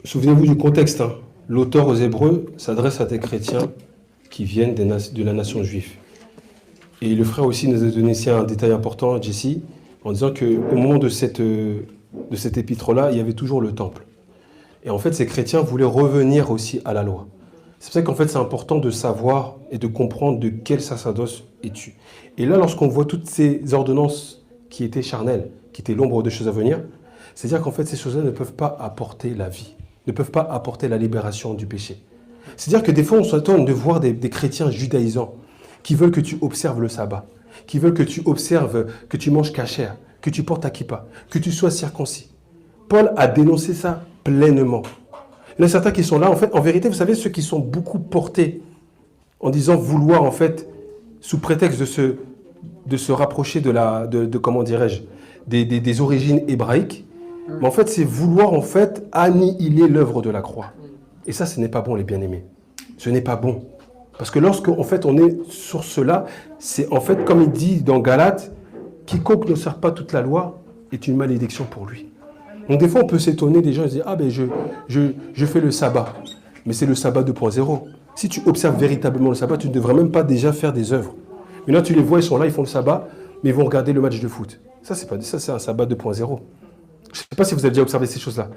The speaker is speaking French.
Souvenez-vous du contexte, hein. L'auteur aux Hébreux s'adresse à des chrétiens qui viennent de la nation juive. Et le frère aussi nous a donné ici un détail important, Jesse, en disant qu'au moment de cette épître-là, il y avait toujours le temple. Et en fait, ces chrétiens voulaient revenir aussi à la loi. C'est pour ça qu'en fait, c'est important de savoir et de comprendre de quel sacerdoce es-tu. Et là, lorsqu'on voit toutes ces ordonnances qui étaient charnelles, qui étaient l'ombre de choses à venir, c'est-à-dire qu'en fait, ces choses-là ne peuvent pas apporter la vie, ne peuvent pas apporter la libération du péché. C'est-à-dire que des fois, on s'attend de voir des chrétiens judaïsants qui veulent que tu observes le sabbat, qui veulent que tu observes, que tu manges cachère, que tu portes ta kippa, que tu sois circoncis. Paul a dénoncé ça pleinement. Il y en a certains qui sont là, en fait, en vérité, vous savez, ceux qui sont beaucoup portés en disant vouloir, en fait, sous prétexte de se rapprocher comment dirais-je, des origines hébraïques, mais en fait, c'est vouloir, en fait, annihiler l'œuvre de la croix. Et ça, ce n'est pas bon, les bien-aimés. Ce n'est pas bon. Parce que lorsque, en fait, on est sur cela, c'est en fait, comme il dit dans Galates, quiconque ne sert pas toute la loi est une malédiction pour lui. Donc des fois, on peut s'étonner, des gens se disent « Ah ben je fais le sabbat ». Mais c'est le sabbat 2.0. Si tu observes véritablement le sabbat, tu ne devrais même pas déjà faire des œuvres. Maintenant, tu les vois, ils sont là, ils font le sabbat, mais ils vont regarder le match de foot. Ça, c'est un sabbat 2.0. Je ne sais pas si vous avez déjà observé ces choses-là.